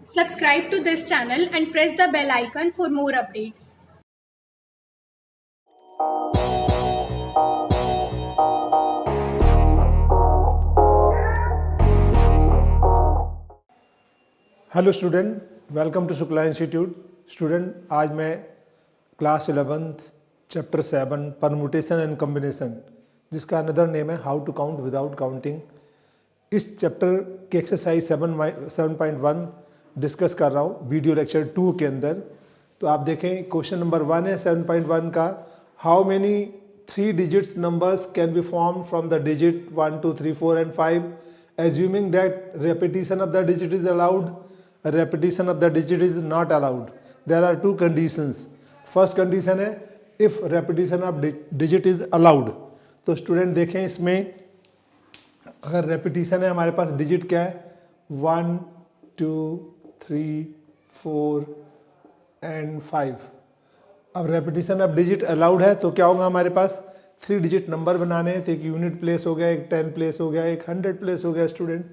Subscribe to this channel and press the bell icon for more updates. Hello student, welcome to Shukla institute. Student, आज मैं class 11th chapter 7 permutation and combination, जिसका another name है how to count without counting, इस चैप्टर के exercise 7.1 discuss कर रहा हूँ वीडियो लेक्चर 2 के अंदर। तो आप देखें, क्वेश्चन नंबर 1 है 7.1 का, how many 3 digits numbers can be form from the digit 1 2 3 4 and 5 assuming that repetition of the digit is allowed, repetition of the digit is not allowed. There are two conditions. First condition है if repetition of digit is allowed. तो student देखें, इसमें अगर repetition है, हमारे पास digit क्या है 1 2 3 4 and 5। अब रेपिटिशन ऑफ डिजिट अलाउड है तो क्या होगा, हमारे पास 3 डिजिट नंबर बनाने हैं। तो एक यूनिट प्लेस हो गया, एक 10 प्लेस हो गया, एक 100 प्लेस हो गया स्टूडेंट।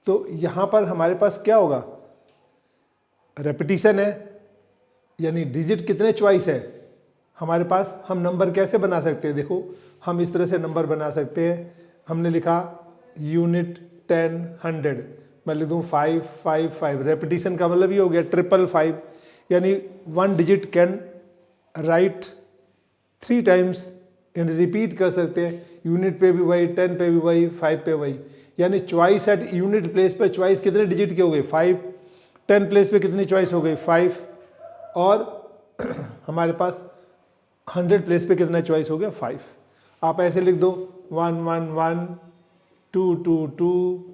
तो यहाँ पर हमारे पास क्या होगा, रेपिटिशन है यानी डिजिट कितने चॉइस है हमारे पास। हम नंबर कैसे बना सकते हैं, देखो हम इस तरह से नंबर बना सकते हैं। हमने लिखा यूनिट 10 100, मैं लिख दूँ 5 5 5। रेपिटिशन का मतलब ये हो गया 555, यानी 1 डिजिट कैन राइट 3 टाइम्स, यानी रिपीट कर सकते हैं। यूनिट पे भी वही, 10 पे भी वही, 5 पे वही। यानी चॉइस एट यूनिट प्लेस पर चॉइस कितने डिजिट के हो गए 5, 10 प्लेस पे कितनी चॉइस हो गई 5, और हमारे पास 100 प्लेस पे कितना चॉइस हो गया 5। आप ऐसे लिख दो 1 1 1 2 2 2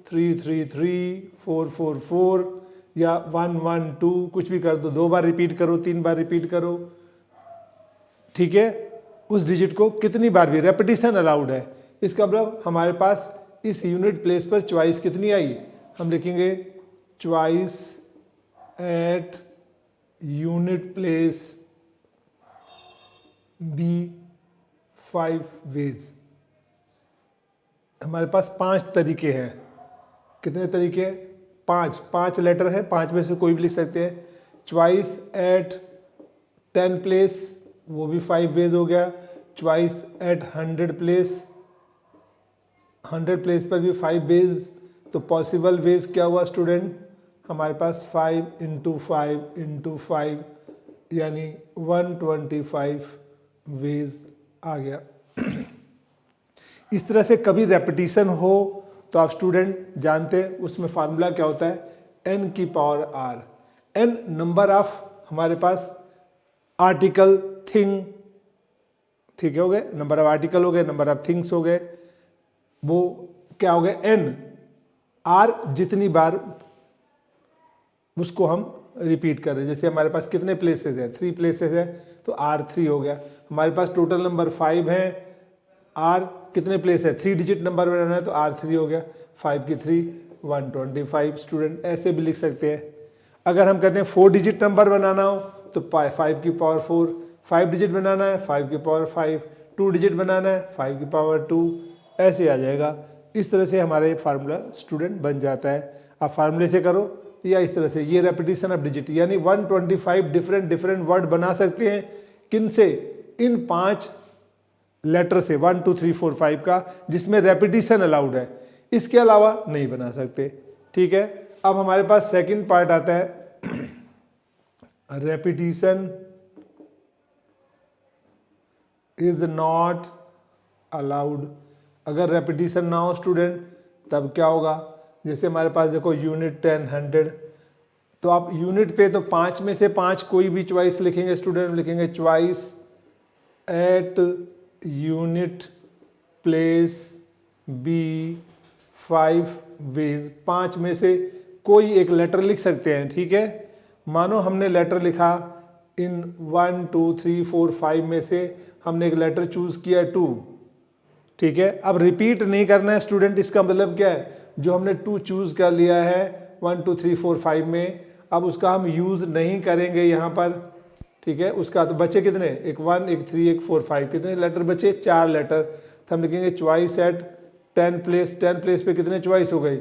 3 3 3 4 4 4, या 1 1 2, कुछ भी कर दो। 2 बार रिपीट करो, 3 बार रिपीट करो, ठीक है। उस डिजिट को कितनी बार भी, रेपिटिशन अलाउड है। इसका मतलब हमारे पास इस यूनिट प्लेस पर चॉइस कितनी आई, हम लिखेंगे choice at unit place be 5 ways. हमारे पास 5 तरीके हैं। कितने तरीके? 5 लेटर हैं, 5 में से कोई भी लिख सकते हैं। चॉइस एट 10 प्लेस, वो भी 5 वेज हो गया। चॉइस एट 100 प्लेस, 100 प्लेस पर भी 5 वेज। तो पॉसिबल वेज क्या हुआ स्टूडेंट, हमारे पास 5 × 5 × 5, यानी 125 वेज आ गया। इस तरह से कभी रेपिटिशन हो तो आप स्टूडेंट जानते हैं उसमें फार्मूला क्या होता है, n की power r। n number of हमारे पास आर्टिकल थिंग, ठीक है, हो गए। नंबर ऑफ आर्टिकल हो गए, नंबर ऑफ थिंग्स हो गए, वो क्या हो गए n। r जितनी बार उसको हम रिपीट कर रहे हैं। जैसे हमारे पास कितने प्लेसेस है, 3 प्लेसेस है, तो r3 हो गया। हमारे पास टोटल नंबर 5 है, r कितने प्लेस है, 3 डिजिट नंबर बनाना है, तो r3 हो गया। 5 की 3 125। स्टूडेंट ऐसे भी लिख सकते हैं। अगर हम कहते हैं 4 डिजिट नंबर बनाना हो तो 5 की पावर 4, 5 डिजिट बनाना है 5 की पावर 5, 2 डिजिट बनाना है 5 की पावर 2, ऐसे आ जाएगा। इस तरह से हमारा फार्मूला स्टूडेंट बन जाता है। आप फार्मूले से करो या इस तरह से, ये रेपिटिशन ऑफ डिजिट, यानी 125 डिफरेंट वर्ड बना सकते हैं। किन से? इन 5 लेटर से, 1 2 3 4 5 का, जिसमें रेपिटिशन अलाउड है। इसके अलावा नहीं बना सकते, ठीक है। अब हमारे पास सेकंड पार्ट आता है, रेपिटिशन इज नॉट अलाउड। अगर रेपिटिशन ना हो स्टूडेंट तब क्या होगा, जैसे हमारे पास देखो यूनिट 10 100, तो आप यूनिट पे तो 5 में से 5 कोई भी चॉइस लिखेंगे स्टूडेंट, लिखेंगे choice at unit place be 5 ways. 5 में से कोई एक लेटर लिख सकते हैं, ठीक है। मानो हमने लेटर लिखा इन 1 2 3 4 5 में से हमने एक लेटर चूज किया 2, ठीक है। अब रिपीट नहीं करना है स्टूडेंट, इसका मतलब क्या है, जो हमने 2 चूज कर लिया है 1 2 3 4 5 में, अब उसका हम यूज नहीं करेंगे यहाँ पर, ठीक है। उसका तो बचे कितने, एक 1 एक 3 एक 4 5, कितने लेटर बचे, 4 लेटर। तो हम लिखेंगे चॉइस एट 10 प्लेस, 10 प्लेस पे कितने चॉइस हो गई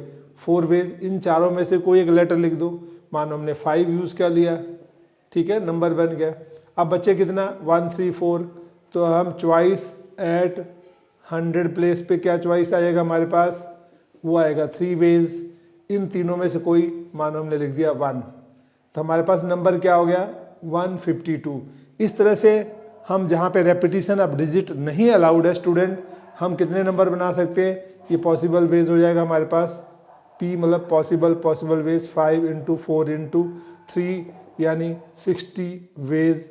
4 वेज। इन चारों में से कोई एक लेटर लिख दो, मानो हमने 5 यूज़ कर लिया, ठीक है, नंबर बन गया। अब बच्चे कितना 1 3 4, तो हम चॉइस एट 100 प्लेस पे क्या चॉइस आएगा हमारे पास, वो आएगा 3 वेज। इन तीनों में से कोई मानो हमने लिख दिया 1, तो हमारे पास नंबर क्या हो गया 152। इस तरह से हम जहाँ पे रेपिटेशन ऑफ डिजिट नहीं अलाउड है स्टूडेंट, हम कितने नंबर बना सकते हैं, ये पॉसिबल वेज हो जाएगा हमारे पास, P मतलब पॉसिबल वेज 5 × 4 × 3 यानी 60 वेज,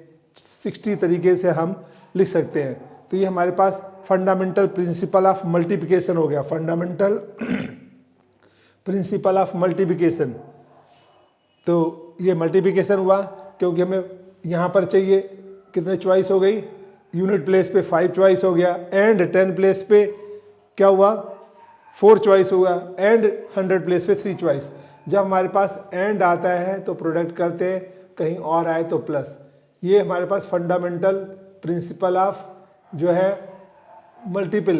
60 तरीके से हम लिख सकते हैं। तो ये हमारे पास फंडामेंटल प्रिंसिपल ऑफ मल्टीप्लिकेशन हो गया, फंडामेंटल प्रिंसिपल ऑफ मल्टीप्लिकेशन। तो ये मल्टीप्लिकेशन हुआ क्योंकि हमें यहाँ पर चाहिए कितने चॉइस हो गई, यूनिट प्लेस पे 5 चॉइस हो गया, एंड 10 प्लेस पे क्या हुआ 4 चॉइस हुआ, एंड 100 प्लेस पे 3 चॉइस। जब हमारे पास एंड आता है तो प्रोडक्ट करते हैं, कहीं और आए तो प्लस। ये हमारे पास फंडामेंटल प्रिंसिपल ऑफ जो है multiple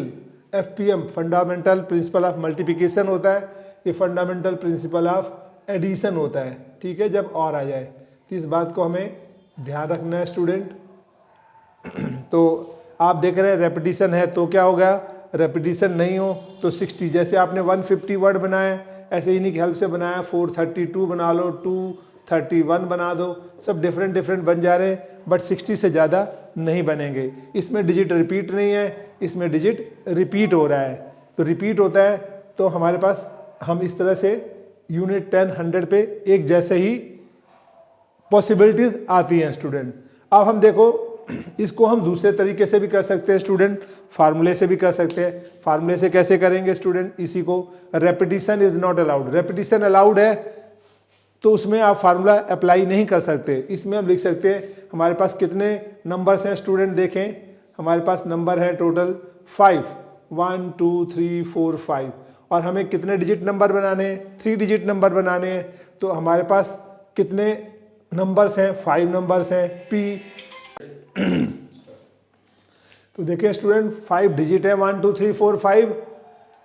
FPM, fundamental principle of multiplication होता है, ये फंडामेंटल प्रिंसिपल ऑफ एडिशन होता है, ठीक है, जब और आ जाए। तो इस बात को हमें ध्यान रखना है स्टूडेंट। तो आप देख रहे हैं रेपिटेशन है तो क्या होगा, रेपिटेशन नहीं हो तो 60, जैसे आपने 150 वर्ड बनाया ऐसे इन्हीं की हेल्प से बनाया, 432 बना लो, 231 बना दो, सब डिफरेंट बन जा रहे हैं, बट 60 से ज़्यादा नहीं बनेंगे। इसमें डिजिट रिपीट नहीं है, इसमें डिजिट रिपीट हो रहा है। तो रिपीट होता है तो हमारे पास हम इस तरह से यूनिट 10 100 पे एक जैसे ही पॉसिबिलिटीज आती हैं स्टूडेंट। अब हम देखो इसको हम दूसरे तरीके से भी कर सकते हैं स्टूडेंट, फार्मूले से भी कर सकते हैं। फार्मूले से कैसे करेंगे स्टूडेंट, इसी को repetition is not allowed, repetition allowed है तो उसमें आप फार्मूला अप्लाई नहीं कर सकते। इसमें हम लिख सकते हैं हमारे पास कितने नंबर्स हैं स्टूडेंट, देखें हमारे पास नंबर है टोटल 5, 1 2 3 4 5, और हमें कितने डिजिट नंबर बनाने हैं, 3 डिजिट नंबर बनाने हैं। तो हमारे पास कितने नंबर्स हैं, 5 नंबर्स हैं P। तो देखिए स्टूडेंट 5 डिजिट है, 1 2 3 4 5।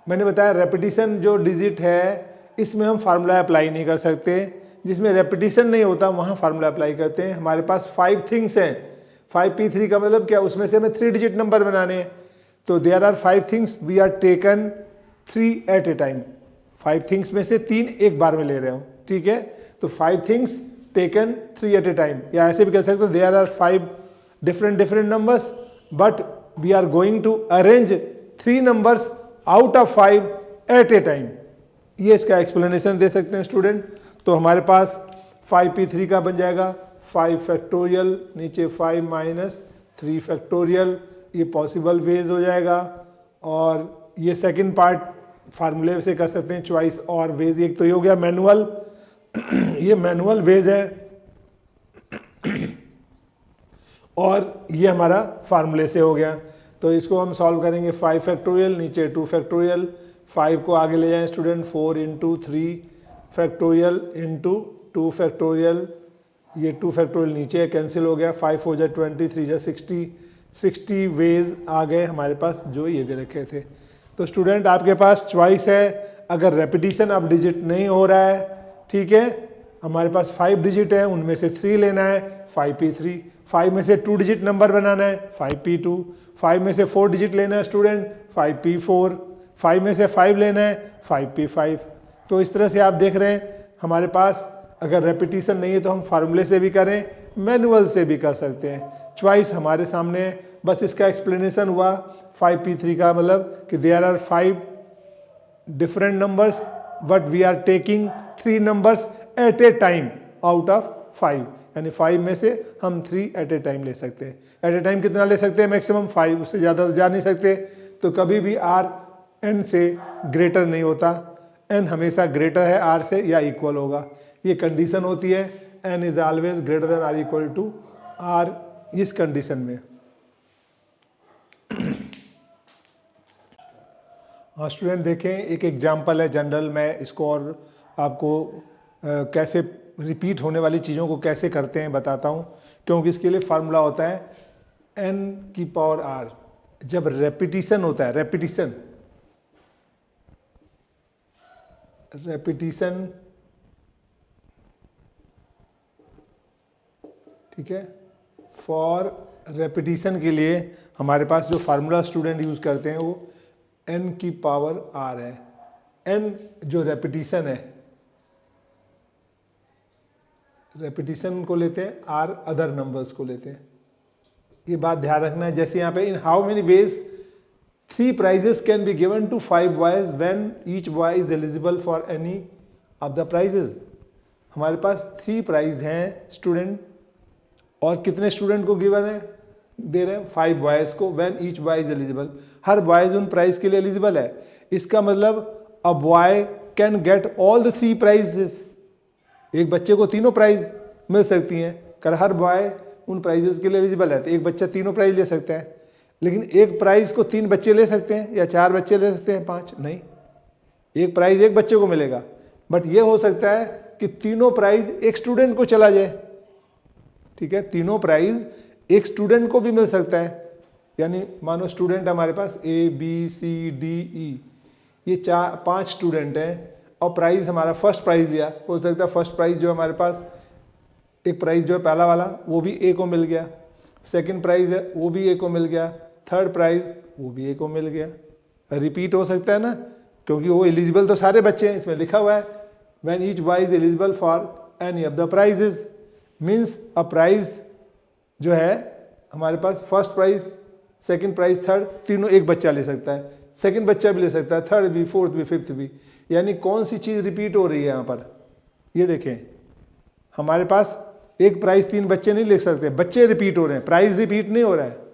मैंने बताया रेपिटेशन जो डिजिट है इसमें हम फार्मूला अप्लाई नहीं कर सकते, जिसमें रेपिटेशन नहीं होता वहाँ फार्मूला अप्लाई करते हैं। हमारे पास 5 थिंग्स हैं, 5P3 का मतलब क्या, उसमें से हमें 3 डिजिट नंबर बनाने हैं। तो there are 5 things we are taken 3 at a time, 5 things में से 3 एक बार में ले रहे हो, ठीक है। तो 5 things taken 3 at a time, या ऐसे भी कह सकते हो there are 5 different numbers but we are going to arrange 3 numbers out of 5 at a time. ये इसका एक्सप्लेनेशन दे सकते हैं स्टूडेंट। तो हमारे पास 5P3 का बन जाएगा 5 फैक्टोरियल, नीचे 5 माइनस 3 फैक्टोरियल, ये पॉसिबल वेज हो जाएगा। और ये सेकंड पार्ट फार्मूले से कर सकते हैं, चॉइस और वेज। एक तो ये हो गया मैनुअल, ये मैनुअल वेज है, और ये हमारा फार्मूले से हो गया। तो इसको हम सॉल्व करेंगे 5 फैक्टोरियल, नीचे 2 फैक्टोरियल, 5 को आगे ले जाएं स्टूडेंट, 4 × 3 फैक्टोरियल × 2 फैक्टोरियल, ये 2 फैक्टोरियल नीचे कैंसिल हो गया, 5 हो जाए 20, 3 जा 60 वेज आ गए हमारे पास जो ये दे रखे थे। तो स्टूडेंट आपके पास चॉइस है, अगर रेपिटेशन अब डिजिट नहीं हो रहा है, ठीक है, हमारे पास 5 डिजिट है, उनमें से 3 लेना है 5P3, 5 में से 2 डिजिट नंबर बनाना है 5P2, 5 में से 4 डिजिट लेना है स्टूडेंट 5P4, 5 में से 5 लेना है 5P5। तो इस तरह से आप देख रहे हैं हमारे पास अगर रेपिटेशन नहीं है तो हम फार्मूले से भी करें, मैनुअल से भी कर सकते हैं, चॉइस हमारे सामने है। बस इसका एक्सप्लेनेशन हुआ 5P3 का मतलब कि there are 5 different numbers but we are taking 3 numbers at a time out of 5, यानी 5 में से हम 3 एट ए टाइम ले सकते हैं। एट ए टाइम कितना ले सकते हैं, मैक्सिमम 5, उससे ज़्यादा जा नहीं सकते। तो कभी भी R N से ग्रेटर नहीं होता, N हमेशा ग्रेटर है R से या इक्वल होगा, ये कंडीशन होती है। N is always greater than or equal to R इस कंडीशन में। हाँ स्टूडेंट देखें, एक एग्जाम्पल है जनरल, मैं इसको और आपको कैसे रिपीट होने वाली चीज़ों को कैसे करते हैं बताता हूँ, क्योंकि इसके लिए फार्मूला होता है n⁻r। जब रेपिटेशन होता है, रेपिटेशन ठीक है। फॉर रेपिटिशन के लिए हमारे पास जो फार्मूला स्टूडेंट यूज़ करते हैं वो n की पावर r है। n जो रेपिटिशन है, रेपिटिशन को लेते हैं, r अदर नंबर्स को लेते हैं। ये बात ध्यान रखना है। जैसे यहाँ पे in how many ways 3 prizes can be given to 5 boys when each boy is eligible for any of the prizes. हमारे पास 3 प्राइज हैं स्टूडेंट, और कितने स्टूडेंट को गिवन है, दे रहे हैं 5 बॉयज को, when each boy is eligible. हर बॉयज उन प्राइज के लिए एलिजिबल है। इसका मतलब a boy can get all the 3 prizes. एक बच्चे को तीनों प्राइज मिल सकती हैं, कर हर बॉय उन प्राइजेस के लिए एलिजिबल है, तो एक बच्चा तीनों प्राइज ले सकता है। लेकिन एक प्राइज को 3 बच्चे ले सकते हैं या 4 बच्चे ले सकते हैं, 5 नहीं, एक प्राइज एक बच्चे को मिलेगा। बट ये हो सकता है कि तीनों प्राइज एक स्टूडेंट को चला जाए, ठीक है, तीनों प्राइज एक स्टूडेंट को भी मिल सकता है। यानी मानो स्टूडेंट हमारे पास A B C D E, ये 5 स्टूडेंट हैं और प्राइज हमारा फर्स्ट प्राइज लिया। हो सकता है फर्स्ट प्राइज जो हमारे पास एक प्राइज जो है पहला वाला वो भी A को मिल गया, सेकंड प्राइज है वो भी A को मिल गया, थर्ड प्राइज वो भी A को मिल गया। रिपीट हो सकता है ना, क्योंकि वो एलिजिबल तो सारे बच्चे हैं, इसमें लिखा हुआ है when each boy is eligible for any of the prizes. Means a prize जो है हमारे पास first prize, second prize, third, तीनों एक बच्चा ले सकता है, सेकंड बच्चा भी ले सकता है, थर्ड भी, फोर्थ भी, फिफ्थ भी। यानी कौन सी चीज़ रिपीट हो रही है यहाँ पर, ये देखें, हमारे पास एक प्राइज 3 बच्चे नहीं ले सकते, बच्चे रिपीट हो रहे हैं, प्राइज रिपीट नहीं हो रहा है,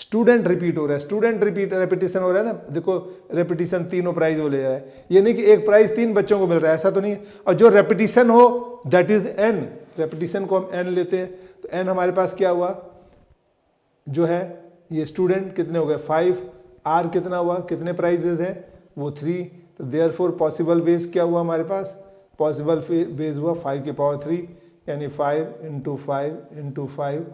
स्टूडेंट रिपीट हो रहा है, स्टूडेंट रिपीट रेपिटेशन हो रहा है ना। देखो रेपिटेशन तीनों प्राइज वो ले रहा है, ये नहीं कि एक प्राइज 3 बच्चों को मिल रहा है, ऐसा तो नहीं है। और जो रेपिटेशन हो दैट इज n, रेपिटेशन को हम n लेते हैं, तो n हमारे पास क्या हुआ, जो है ये स्टूडेंट कितने हो गए 5, r कितना हुआ, कितने प्राइजेज हैं वो 3, तो देयरफॉर पॉसिबल वेज क्या हुआ हमारे पास, पॉसिबल वेज हुआ 5 की पावर 3, यानी 5 × 5 × 5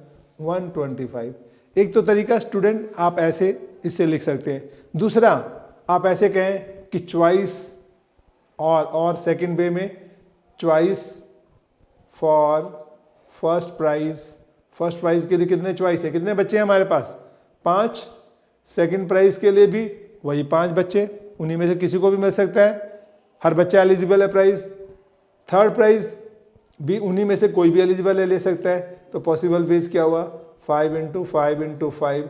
125। एक तो तरीका स्टूडेंट आप ऐसे इससे लिख सकते हैं, दूसरा आप ऐसे कहें कि चॉइस और सेकंड वे में choice for first prize. First prize के लिए कितने चॉइस है, कितने बच्चे हैं हमारे पास, 5। सेकंड प्राइज के लिए भी वही 5 बच्चे, उन्हीं में से किसी को भी मिल सकता है, हर बच्चा एलिजिबल है प्राइज। थर्ड प्राइज भी उन्हीं में से कोई भी एलिजिबल है, ले सकता है। तो पॉसिबल वेज क्या हुआ, 5 × 5 × 5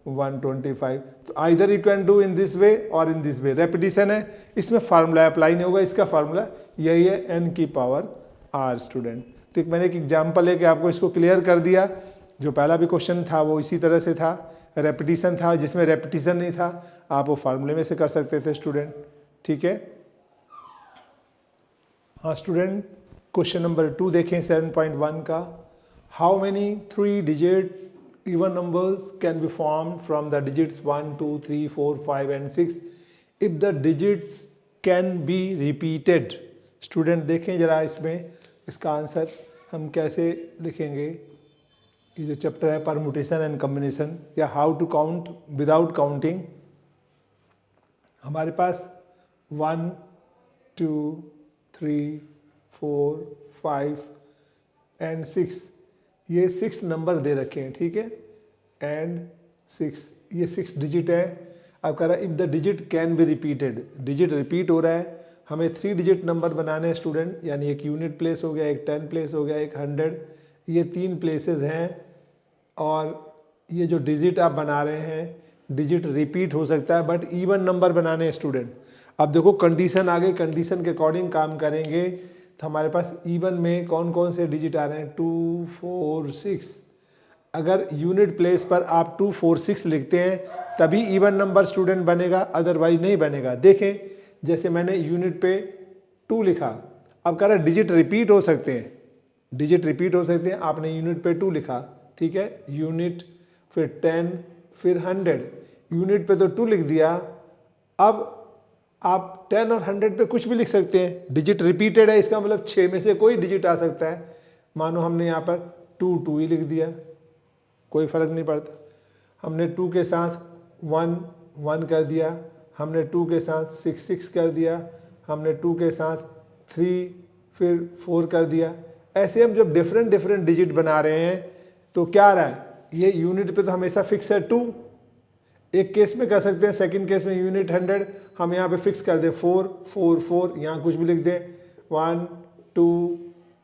125। तो either you can do in this way और इन दिस वे। रेपिटेशन है, इसमें फार्मूला अप्लाई नहीं होगा, इसका फार्मूला यही है n की पावर r स्टूडेंट। तो मैंने एक एग्जाम्पल है कि आपको इसको क्लियर कर दिया। जो पहला भी क्वेश्चन था वो इसी तरह से था, रेपिटेशन था, जिसमें रेपिटेशन नहीं था आप वो फार्मूले में से कर सकते थे स्टूडेंट, ठीक है। हाँ स्टूडेंट, क्वेश्चन नंबर 2 देखें 7.1 का। How many 3 digit even numbers can be formed from the digits 1 2 3 4 5 and 6 if the digits can be repeated। Student देखें जरा इसमें इसका आंसर हम कैसे लिखेंगे। ये जो चैप्टर है परमुटेशन एंड कॉम्बिनेशन या how to count without counting, हमारे पास 1 2 3 4 5 एंड 6, ये 6 नंबर दे रखे हैं, ठीक है, एंड 6, ये 6 डिजिट है। अब कह रहा है if the digit can be repeated, digit repeat हो रहा है, हमें 3 डिजिट नंबर बनाने हैं स्टूडेंट, यानी एक यूनिट प्लेस हो गया, एक 10 प्लेस हो गया, एक 100, ये 3 प्लेसेस हैं। और ये जो डिजिट आप बना रहे हैं, डिजिट रिपीट हो सकता है बट इवन नंबर बनाने हैं स्टूडेंट। अब देखो कंडीशन आ गई, कंडीशन के अकॉर्डिंग काम करेंगे। तो हमारे पास इवन में कौन कौन से डिजिट आ रहे हैं, 2 4 6। अगर यूनिट प्लेस पर आप 2 4 6 लिखते हैं तभी इवन नंबर स्टूडेंट बनेगा, अदरवाइज नहीं बनेगा। देखें जैसे मैंने यूनिट पे 2 लिखा, अब कह रहा है डिजिट रिपीट हो सकते हैं, डिजिट रिपीट हो सकते हैं। आपने यूनिट पे 2 लिखा, ठीक है, यूनिट फिर 10 फिर 100, यूनिट पे तो 2 लिख दिया। अब आप 10 और 100 पे कुछ भी लिख सकते हैं, डिजिट रिपीटेड है, इसका मतलब 6 में से कोई डिजिट आ सकता है। मानो हमने यहाँ पर 2 2 ही लिख दिया, कोई फर्क नहीं पड़ता। हमने 2 के साथ 1 1 कर दिया, हमने 2 के साथ 6 6 कर दिया, हमने 2 के साथ 3 फिर 4 कर दिया। ऐसे हम जब डिफरेंट डिफरेंट डिजिट बना रहे हैं तो क्या आ रहा है, ये यूनिट पे तो हमेशा फिक्स है 2, एक केस में कर सकते हैं, सेकंड केस में यूनिट 100 हम यहाँ पे फिक्स कर दें 4 4 4, यहाँ कुछ भी लिख दें 1 2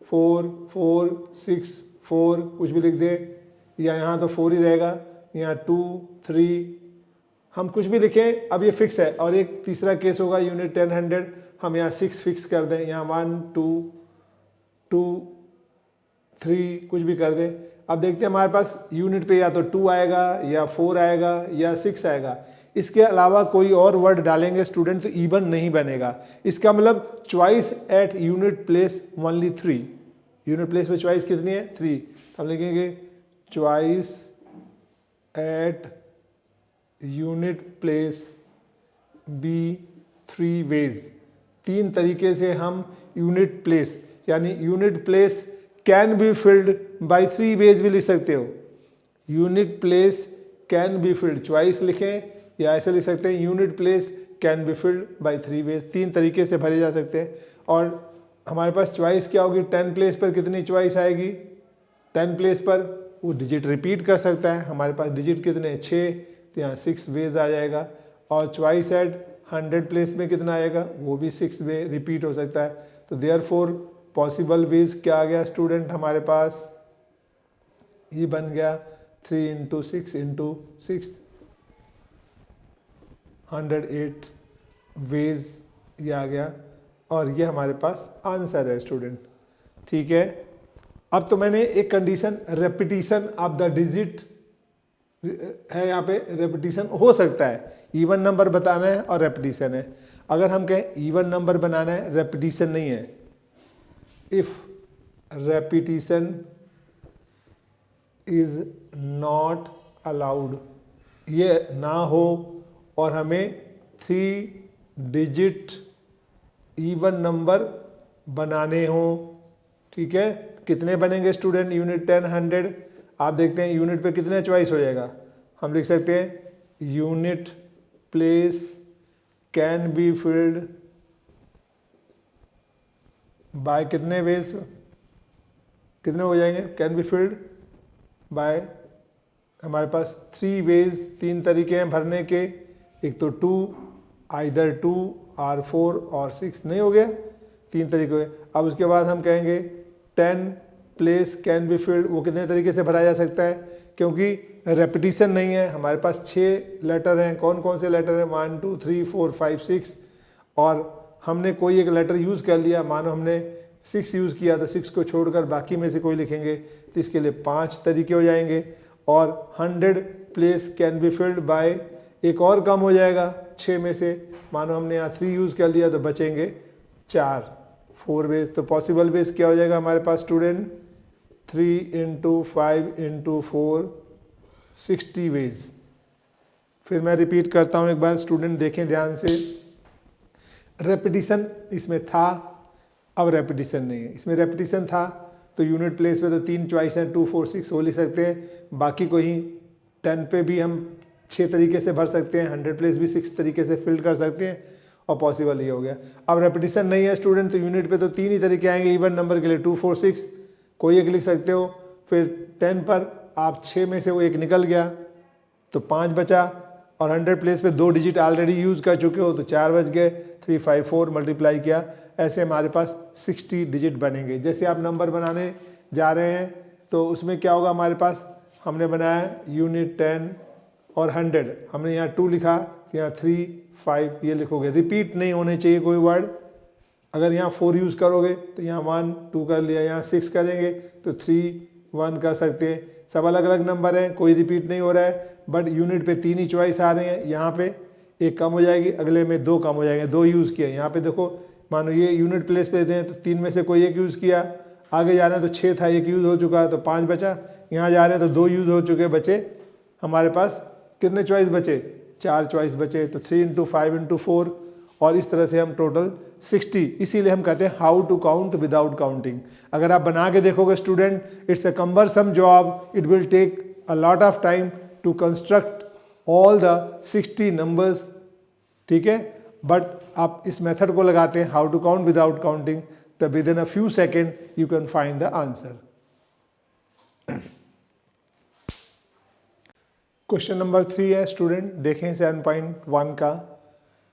4 4 6 4 कुछ भी लिख दें, या यहाँ तो 4 ही रहेगा, यहाँ 2 3 हम कुछ भी लिखें, अब ये फिक्स है। और एक तीसरा केस होगा यूनिट 100 हम यहाँ 6 फिक्स कर दें, यहाँ 1 2 2 3 कुछ भी कर दें। अब देखते हैं हमारे पास यूनिट पे या तो 2 आएगा या 4 आएगा या 6 आएगा, इसके अलावा कोई और वर्ड डालेंगे स्टूडेंट तो इवन नहीं बनेगा। इसका मतलब choice at unit place only 3, unit place पे चॉइस कितनी है 3, हम लिखेंगे choice at unit place be 3 ways, 3 तरीके से हम यूनिट प्लेस, यानी unit place can be filled by 3 ways भी लिख सकते हो। Unit place can be filled, choice लिखें या ऐसे लिख सकते हैं unit place can be filled by 3 ways, 3 तरीके से भरे जा सकते हैं। और हमारे पास चॉइस क्या होगी, 10 प्लेस पर कितनी चॉइस आएगी, 10 प्लेस पर वो डिजिट रिपीट कर सकता है, हमारे पास डिजिट कितने हैं 6, तो यहाँ 6 वेज आ जाएगा। और चॉइस एट 100 प्लेस में कितना आएगा, वो भी 6 वे रिपीट हो सकता है। तो देयरफॉर पॉसिबल वेज क्या आ गया स्टूडेंट हमारे पास, ये बन गया 3 × 6 × 6 108 वेज, ये आ गया और ये हमारे पास आंसर है स्टूडेंट। ठीक है, अब तो मैंने एक condition repetition of the digit है, यहाँ पे रेपिटिशन हो सकता है, इवन नंबर बताना है और रेपिटिशन है। अगर हम कहें इवन नंबर बनाना है, रेपिटिशन नहीं है, if repetition is not allowed, ये ना हो और हमें 3 डिजिट इवन नंबर बनाने हो, ठीक है, कितने बनेंगे स्टूडेंट, यूनिट 10 100, आप देखते हैं यूनिट पे कितने चॉइस हो जाएगा, हम लिख सकते हैं unit place can be filled by कितने वेज, कितने हो जाएंगे, कैन बी फिल्ड बाय, हमारे पास 3 वेज, 3 तरीके हैं भरने के, एक तो 2, आइदर 2 और 4 और 6, नहीं हो गया, 3 तरीके हुए। अब उसके बाद हम कहेंगे 10 प्लेस कैन बी फिल्ड, वो कितने तरीके से भरा जा सकता है, क्योंकि रेपिटिशन नहीं है, हमारे पास 6 लेटर हैं, कौन कौन से लेटर हैं 1 2 3 4 5 6, और हमने कोई एक लेटर यूज़ कर लिया, मानो हमने 6 यूज़ किया तो 6 को छोड़कर बाकी में से कोई लिखेंगे, तो इसके लिए 5 तरीके हो जाएंगे। और 100 place can be filled bye, एक और कम हो जाएगा 6 में से, मानो हमने यहाँ 3 यूज़ कर लिया तो बचेंगे 4 वेज। तो पॉसिबल वेज क्या हो जाएगा हमारे पास स्टूडेंट, 3 × 5 × 4 60 वेज। फिर मैं रिपीट करता हूँ एक बार, स्टूडेंट देखें ध्यान से, रेपिटिशन इसमें था, अब रेपिटिशन नहीं है, इसमें रेपिटिशन था तो यूनिट प्लेस पे तो 3 चॉइस हैं 2 4 6 वो लिख सकते हैं, बाकी को ही 10 पे भी हम 6 तरीके से भर सकते हैं, 100 प्लेस भी 6 तरीके से फिल कर सकते हैं, और पॉसिबल ये हो गया। अब रेपिटिशन नहीं है स्टूडेंट, तो यूनिट पे तो 3 ही तरीके आएंगे इवन नंबर के लिए, 2 4 6 कोई एक लिख सकते हो, फिर 10 पर आप 6 में से वो एक निकल गया तो 5 बचा, और 100 प्लेस पे 2 डिजिट ऑलरेडी यूज़ कर चुके हो तो 4 बच गए, 3 5 4 मल्टीप्लाई किया, ऐसे हमारे पास 60 डिजिट बनेंगे। जैसे आप नंबर बनाने जा रहे हैं तो उसमें क्या होगा, हमारे पास हमने बनाया यूनिट 10 और 100, हमने यहाँ 2 लिखा तो यहाँ 3 5 ये लिखोगे, रिपीट नहीं होने चाहिए कोई वर्ड। अगर यहाँ 4 यूज़ करोगे तो यहाँ 1 2 कर लिया, यहाँ 6 करेंगे तो 3 1 कर सकते हैं, सब अलग अलग नंबर हैं, कोई रिपीट नहीं हो रहा है, बट यूनिट पे 3 ही चॉइस आ रहे हैं, यहाँ पे एक कम हो जाएगी, अगले में 2 कम हो जाएंगे, 2 यूज़ किया, यहाँ पे देखो मानो ये यूनिट प्लेस लेते हैं तो 3 में से कोई एक यूज़ किया, आगे जा रहे हैं तो 6 था, एक यूज़ हो चुका है तो 5 बचा, यहाँ जा रहे हैं तो 2 यूज़ हो चुके, बचे हमारे पास कितने चॉइस बचे, 4 चॉइस बचे, तो 3 × 5 × 4, और इस तरह से हम टोटल 60, इसीलिए हम कहते हैं how to count without counting. अगर आप बना के देखोगे student, it's a cumbersome job, it will take a lot of time to construct all the 60 numbers, ठीक है, बट आप इस मेथड को लगाते हैं how to count without counting, तो within a few second you can find the answer. Question number 3 है student, देखें 7.1 का।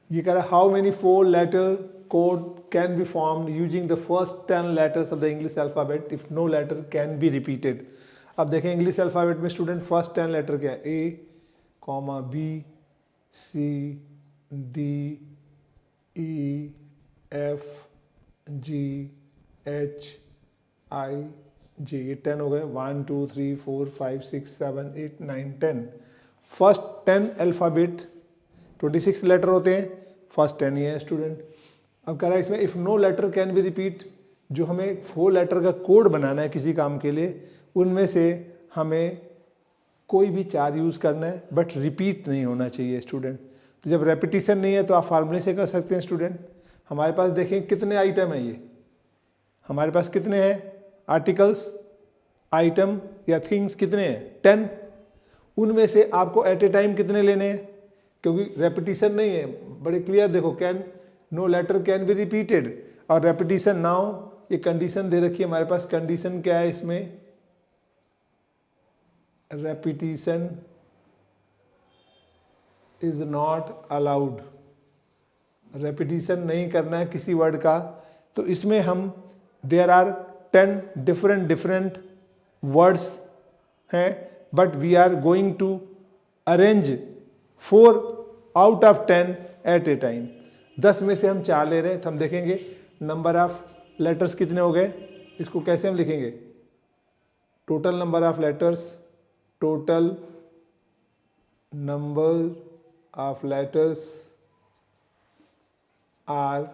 ये कह रहा है how many 4 letter code can be formed using the first 10 letters of the English alphabet if no letter can be repeated. अब देखें English alphabet में स्टूडेंट फर्स्ट 10 लेटर क्या है, A comma B C D E F G H I J, ये 10 हो गए। 1 2 3 4 5 6 7 8 9 10। First 10 alphabet 26 letter होते हैं, फर्स्ट 10 ही है स्टूडेंट। अब कह रहा है इसमें if no letter can be repeat, जो हमें 4 लेटर का कोड बनाना है किसी काम के लिए, उनमें से हमें कोई भी 4 यूज़ करना है बट रिपीट नहीं होना चाहिए स्टूडेंट। तो जब रेपिटिशन नहीं है तो आप फार्मूले से कर सकते हैं स्टूडेंट। हमारे पास देखें कितने आइटम है, ये हमारे पास कितने हैं आर्टिकल्स, आइटम या थिंग्स कितने हैं 10। उनमें से आपको एट ए टाइम कितने लेने हैं, क्योंकि रेपिटिशन नहीं है। बड़े क्लियर देखो, can no letter can be repeated और रेपिटिशन नाउ, ये कंडीशन दे रखी है हमारे पास। कंडीशन क्या है इसमें, repetition is not allowed, repetition नहीं करना है किसी वर्ड का। तो इसमें हम देयर आर 10 डिफरेंट वर्ड्स हैं, but we are going to arrange 4 out of 10 at a time. 10 में से हम 4 ले रहे हैं, तो हम देखेंगे नंबर ऑफ लेटर्स कितने हो गए। इसको कैसे हम लिखेंगे, total number of letters, total number of letters are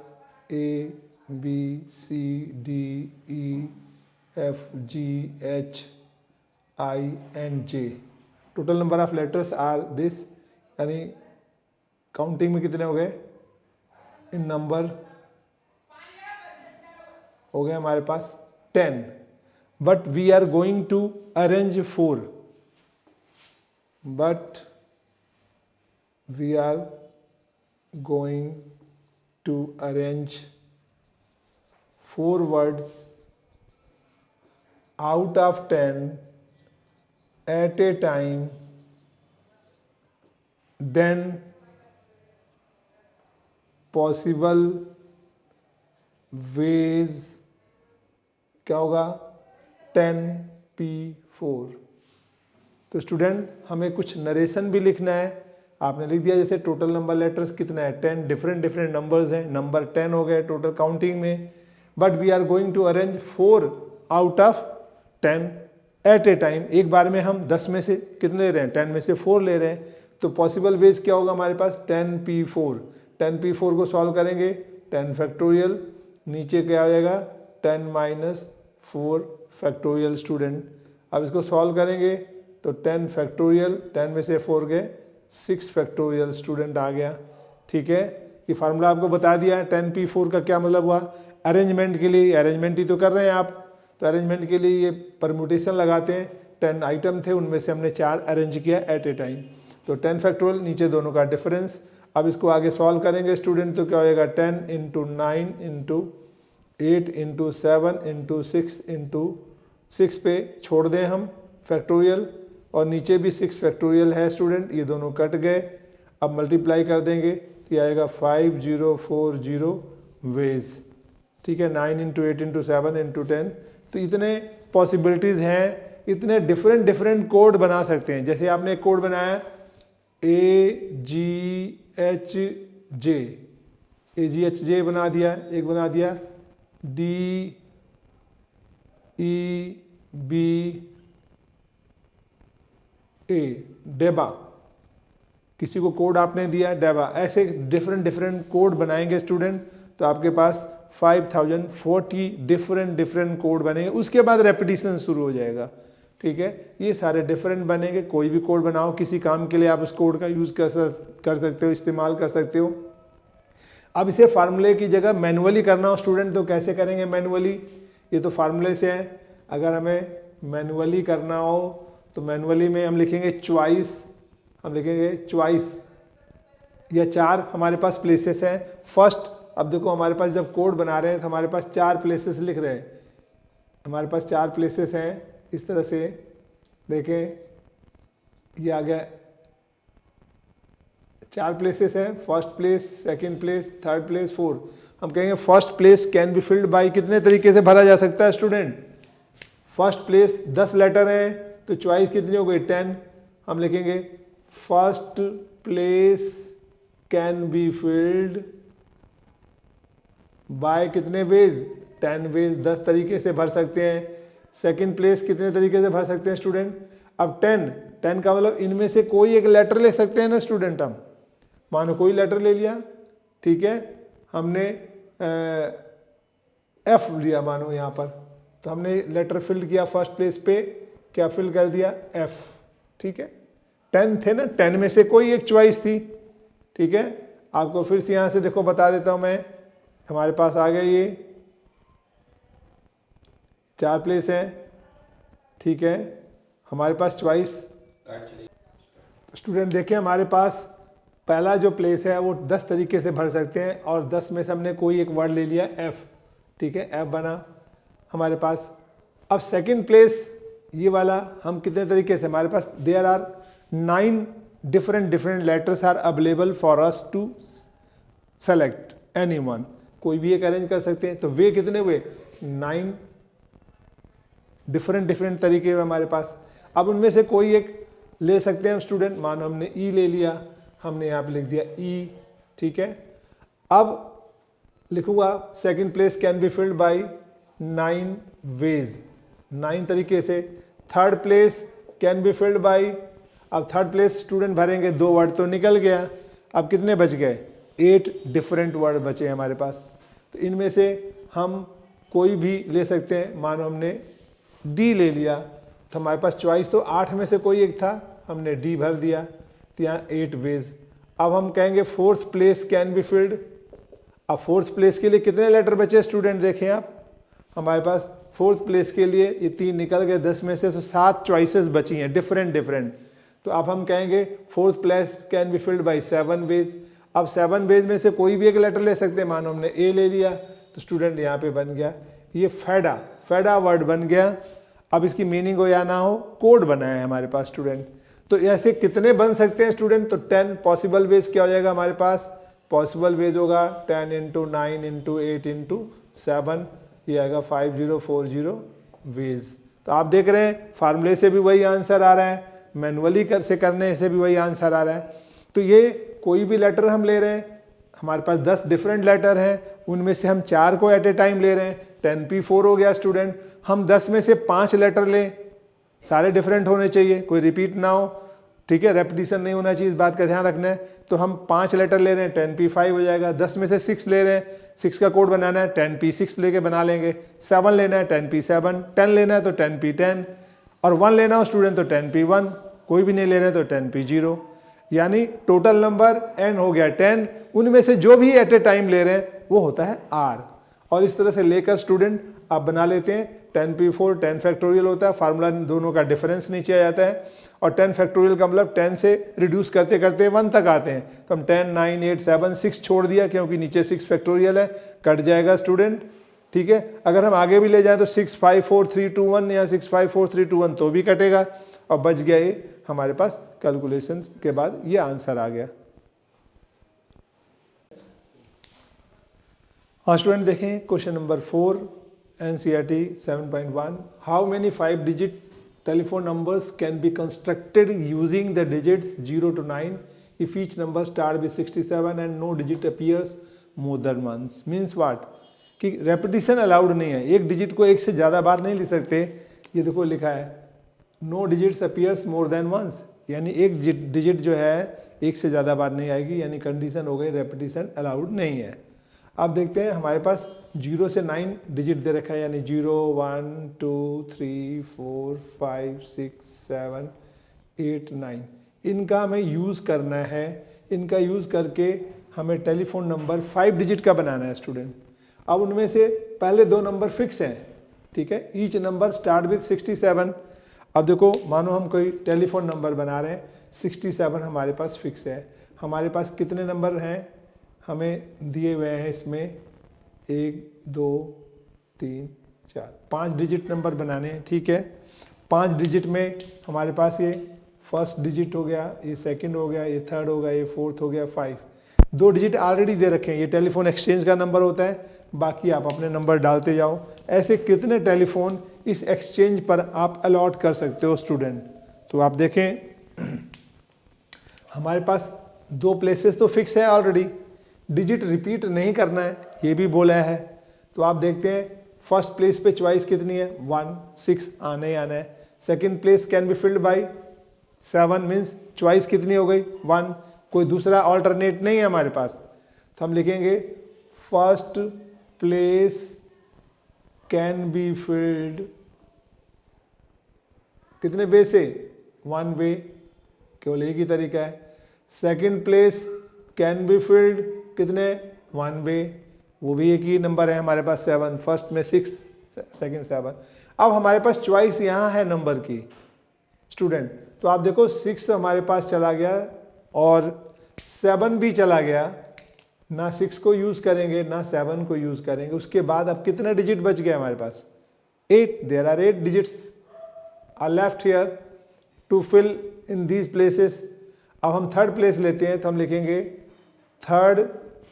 A B C D E F G H I and J. Total number of letters are this, यानी काउंटिंग में कितने हो गए, इन नंबर हो गए हमारे पास 10, but we are going to arrange 4, but we are going to arrange 4 words out of 10 at a time, then possible ways क्या होगा 10p4। तो स्टूडेंट हमें कुछ नरेशन भी लिखना है। आपने लिख दिया जैसे टोटल नंबर लेटर्स कितना है 10, डिफरेंट नंबर्स हैं, नंबर 10 हो गए टोटल काउंटिंग में, but we are going to arrange 4 out of 10 at a time. एक बार में हम 10 में से कितने ले रहे हैं, 10 में से 4 ले रहे हैं। तो पॉसिबल वेज क्या होगा हमारे पास 10p4। 10p4 को सॉल्व करेंगे 10 फैक्टोरियल, नीचे क्या हो जाएगा 10 माइनस 4 फैक्टोरियल स्टूडेंट। अब इसको सॉल्व करेंगे तो 10 फैक्टोरियल, 10 में से 4 गए 6 फैक्टोरियल स्टूडेंट आ गया। ठीक है, ये फार्मूला आपको बता दिया। 10p4 का क्या मतलब हुआ, अरेंजमेंट के लिए, अरेंजमेंट ही तो कर रहे हैं आप, तो अरेंजमेंट के लिए ये परम्यूटेशन लगाते हैं। 10 आइटम थे, उनमें से हमने 4 अरेंज किया एट ए टाइम। तो 10 फैक्टोरियल, नीचे दोनों का डिफरेंस। अब इसको आगे सॉल्व करेंगे स्टूडेंट, तो क्या होएगा 10 into 9 into 8 into 7 into 6 into 6 पे छोड़ दें हम फैक्टोरियल, और नीचे भी 6 फैक्टोरियल है स्टूडेंट, ये दोनों कट गए। अब मल्टीप्लाई कर देंगे तो ये आएगा 5040 वेज। ठीक है, 9 इंटू 8 इंटू 7 इंटू 10। तो इतने पॉसिबिलिटीज़ हैं, इतने डिफरेंट कोड बना सकते हैं। जैसे आपने एक कोड बनाया AGHJ बना दिया, एक बना दिया DEBA, डेबा, किसी को कोड आपने दिया डेबा। ऐसे डिफरेंट कोड बनाएंगे स्टूडेंट, तो आपके पास 5040 डिफरेंट कोड बनेंगे। उसके बाद रेपिटेशन शुरू हो जाएगा। ठीक है, ये सारे डिफरेंट बनेंगे। कोई भी कोड बनाओ किसी काम के लिए, आप उस कोड का यूज़ कर सकते हो, इस्तेमाल कर सकते हो। अब इसे फार्मूले की जगह मैनुअली करना हो स्टूडेंट, तो कैसे करेंगे मैनुअली, ये तो फार्मूले से है। अगर हमें मैनुअली करना हो तो मैनुअली में हम लिखेंगे चॉइस, हम लिखेंगे चॉइस, या 4 हमारे पास प्लेसेस हैं। फर्स्ट, अब देखो हमारे पास जब कोड बना रहे हैं तो हमारे पास 4 प्लेसेस लिख रहे हैं, हमारे पास 4 प्लेसेस हैं। इस तरह से देखें, ये आ गया 4 प्लेसेस हैं, first place, second place, third place, fourth. हम कहेंगे first place can be filled by, कितने तरीके से भरा जा सकता है स्टूडेंट? फर्स्ट प्लेस 10 लेटर हैं तो चॉइस कितनी हो गई? 10। हम लिखेंगे first place can be filled by कितने वेज? 10 वेज, 10 तरीके से भर सकते हैं। सेकंड प्लेस कितने तरीके से भर सकते हैं स्टूडेंट? अब 10 का मतलब इनमें से कोई एक लेटर ले सकते हैं ना स्टूडेंट। हम मानो कोई लेटर ले लिया, ठीक है, हमने एफ लिया मानो यहाँ पर, तो हमने लेटर फिल किया फर्स्ट प्लेस पे, क्या फिल कर दिया? एफ। ठीक है, 10 थे ना, 10 में से कोई एक चॉइस थी। ठीक है, आपको फिर से यहाँ से देखो बता देता हूँ मैं, हमारे पास आ गए ये 4 प्लेस है। ठीक है, हमारे पास चॉइस, स्टूडेंट देखिए हमारे पास पहला जो प्लेस है वो 10 तरीके से भर सकते हैं और 10 में से हमने कोई एक वर्ड ले लिया एफ। ठीक है, एफ बना हमारे पास। अब सेकंड प्लेस ये वाला हम कितने तरीके से, हमारे पास there are 9 different letters are available for us to select anyone, कोई भी एक अरेंज कर सकते हैं। तो वे कितने हुए? 9 डिफरेंट तरीके हुए हमारे पास। अब उनमें से कोई एक ले सकते हैं स्टूडेंट, मानो हमने ई ले लिया, हमने यहाँ पे लिख दिया ई। ठीक है, अब लिखूंगा second place can be filled by 9 ways, 9 तरीके से। Third place can be filled by, अब थर्ड प्लेस स्टूडेंट भरेंगे, 2 वर्ड तो निकल गया, अब कितने बच गए? 8 डिफरेंट वर्ड बचे हमारे पास। तो इनमें से हम कोई भी ले सकते हैं, मानो हमने डी ले लिया, तो हमारे पास चॉइस तो 8 में से कोई एक था, हमने डी भर दिया, तो यहाँ 8 वेज। अब हम कहेंगे fourth place can be filled. अब फोर्थ प्लेस के लिए कितने लेटर बचे स्टूडेंट? देखें आप, हमारे पास फोर्थ प्लेस के लिए ये 3 निकल गए 10 में से, तो 7 चॉइसेस बची हैं डिफरेंट। तो अब हम कहेंगे fourth place can be filled by 7 ways. अब 7 वेज में से कोई भी एक लेटर ले सकते हैं, मानो हमने ए ले लिया, तो स्टूडेंट यहाँ पे बन गया ये फेडा वर्ड बन गया। अब इसकी मीनिंग हो या ना हो, कोड बना है हमारे पास स्टूडेंट। तो ऐसे कितने बन सकते हैं स्टूडेंट? तो 10 पॉसिबल वेज क्या हो जाएगा हमारे पास? पॉसिबल वेज होगा 10 × 9 × 8 × 7, ये आएगा 5040 वेज। तो आप देख रहे हैं फार्मूले से भी वही आंसर आ रहा है, मैनुअली से करने से भी वही आंसर आ रहा है। तो ये कोई भी लेटर हम ले रहे हैं, हमारे पास 10 डिफरेंट लेटर हैं, उनमें से हम 4 को एट ए टाइम ले रहे हैं, 10p4 हो गया स्टूडेंट। हम 10 में से 5 लेटर लें, सारे डिफरेंट होने चाहिए, कोई रिपीट ना हो। ठीक है, रेपिटिशन नहीं होना चाहिए, इस बात का ध्यान रखना है। तो हम 5 लेटर ले रहे हैं, 10p5 हो जाएगा। 10 में से 6 ले रहे हैं, 6 का कोड बनाना है, 10p6 लेके बना लेंगे। 7 लेना है 10p7, 10 लेना है तो 10p10, और 1 लेना हो स्टूडेंट तो 10p1, कोई भी नहीं ले रहे तो 10p0। यानी टोटल नंबर n हो गया 10, उनमें से जो भी एट ए टाइम ले रहे हैं वो होता है r। और इस तरह से लेकर स्टूडेंट आप बना लेते हैं। 10p4 10 फैक्टोरियल होता है, फार्मूला दोनों का डिफरेंस नीचे आ जाता है, और 10 फैक्टोरियल का मतलब 10 से रिड्यूस करते करते 1 तक आते हैं। तो हम 10 9 8 7 6 छोड़ दिया, क्योंकि नीचे 6 फैक्टोरियल है, कट जाएगा स्टूडेंट। ठीक है, अगर हम आगे भी ले जाएं तो 6 5 4 3 2 1 या 6 5 4 3 2 1 तो भी कटेगा, और बच गया ये हमारे पास कैलकुलेशन के बाद ये आंसर आ गया। हाँ स्टूडेंट देखें question number 4 NCERT 7.1, how many 5 digit telephone numbers can be constructed using the digits 0 to 9 if each number start with 67 and no digit appears more than once। Means what कि repetition allowed नहीं है, एक digit को एक से ज़्यादा बार नहीं लिख सकते। ये देखो लिखा है no digits appears more than once, यानी एक डिजिट जो है एक से ज़्यादा बार नहीं आएगी, यानी कंडीशन हो गई रेपिटिशन अलाउड नहीं है। अब देखते हैं हमारे पास 0 से 9 डिजिट दे रखा है, यानी 0 1 2 3 4 5 6 7 8 9, इनका हमें यूज़ करना है। इनका यूज़ करके हमें टेलीफोन नंबर 5 डिजिट का बनाना है स्टूडेंट। अब उनमें से पहले 2 नंबर फिक्स हैं, ठीक है, ईच नंबर स्टार्ट विथ 67। अब देखो मानो हम कोई टेलीफोन नंबर बना रहे हैं, 67 हमारे पास फिक्स है। हमारे पास कितने नंबर हैं हमें दिए हुए हैं, इसमें 1 2 3 4 5 डिजिट नंबर बनाने हैं। ठीक है, 5 डिजिट में हमारे पास ये फर्स्ट डिजिट हो गया, ये सेकंड हो गया, ये थर्ड हो गया, ये फोर्थ हो गया, 5। 2 डिजिट ऑलरेडी दे रखे हैं, ये टेलीफोन एक्सचेंज का नंबर होता है, बाकी आप अपने नंबर डालते जाओ। ऐसे कितने टेलीफोन इस एक्सचेंज पर आप अलॉट कर सकते हो स्टूडेंट। तो आप देखें हमारे पास 2 प्लेसेस तो फिक्स है ऑलरेडी, डिजिट रिपीट नहीं करना है ये भी बोला है। तो आप देखते हैं फर्स्ट प्लेस पे चॉइस कितनी है, 1, 6 आना ही आना है। Second place can be filled by 7 means choice कितनी हो गई, 1, कोई दूसरा ऑल्टरनेट नहीं है हमारे पास। तो हम लिखेंगे first place can be field कितने वे से, 1 वे, केवल एक ही तरीका है। Second place can be field कितने, 1 वे, वो भी एक ही नंबर है हमारे पास 7, फर्स्ट में 6, सेकंड 7। अब हमारे पास चॉइस यहाँ है नंबर की स्टूडेंट। तो आप देखो 6 हमारे पास चला गया और 7 भी चला गया, ना 6 को यूज़ करेंगे ना 7 को यूज़ करेंगे। उसके बाद अब कितने डिजिट बच गए हमारे पास, 8। There are 8 digits are left here to fill in these places. अब हम थर्ड प्लेस लेते हैं, तो हम लिखेंगे third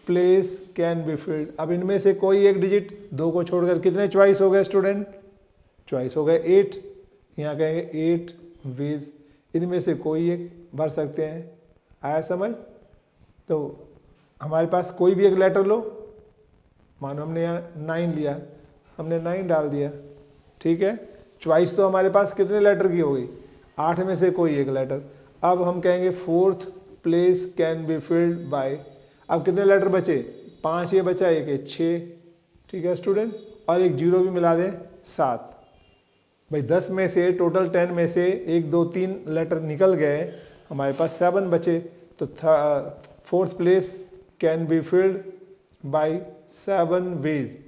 place can be filled. अब इनमें से कोई एक डिजिट, 2 को छोड़कर कितने चॉइस हो गए स्टूडेंट, चॉइस हो गए 8। यहाँ कहेंगे 8 वेज, इनमें से कोई एक भर सकते हैं। आया समझ। तो हमारे पास कोई भी एक लेटर लो, मानो हमने यहाँ 9 लिया, हमने 9 डाल दिया, ठीक है। चॉइस तो हमारे पास कितने लेटर की हो गई, 8 में से कोई एक लेटर। अब हम कहेंगे fourth place can be filled by, अब कितने लेटर बचे, 5 ये बचा, एक है 6, ठीक है स्टूडेंट, और एक 0 भी मिला दें 7। भाई 10 में से टोटल 10 में से 1 2 3 लेटर निकल गए, हमारे पास 7 बचे। तो fourth place can be filled by 7 ways,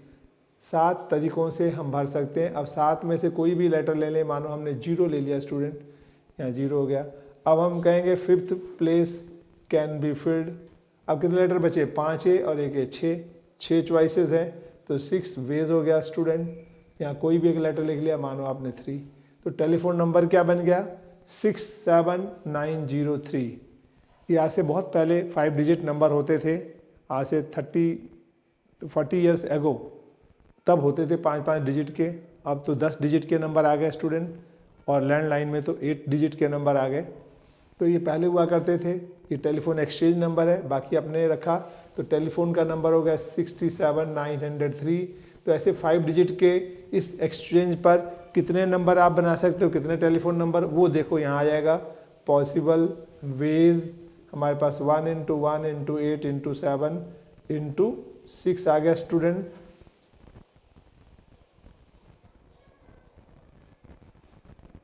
7 तरीकों से हम भर सकते हैं। अब 7 में से कोई भी लेटर ले लें, मानो हमने 0 ले लिया स्टूडेंट, यहाँ 0 हो गया। अब हम कहेंगे fifth place can be filled, अब कितने लेटर बचे, 5 है और एक है 6 चॉइसेस हैं, तो 6 वेज हो गया स्टूडेंट। यहाँ कोई भी एक लेटर लिख लिया, मानो आपने 3। तो टेलीफोन नंबर क्या बन गया, 67903। ये आज से बहुत पहले 5 डिजिट नंबर होते थे, आज से 40 ईयर्स एगो, तब होते थे 5-5 डिजिट के। अब तो 10 डिजिट के नंबर आ गए स्टूडेंट, और लैंडलाइन में तो 8 डिजिट के नंबर आ गए। तो ये पहले हुआ करते थे, ये टेलीफोन एक्सचेंज नंबर है, बाकी अपने रखा। तो टेलीफोन का नंबर हो गया 67903। तो ऐसे 5 डिजिट के इस एक्सचेंज पर कितने नंबर आप बना सकते हो, कितने टेलीफोन नंबर, वो देखो यहाँ आ जाएगा। पॉसिबल वेज हमारे पास 1 × 1 × 8 × 7 × 6 आ गया स्टूडेंट।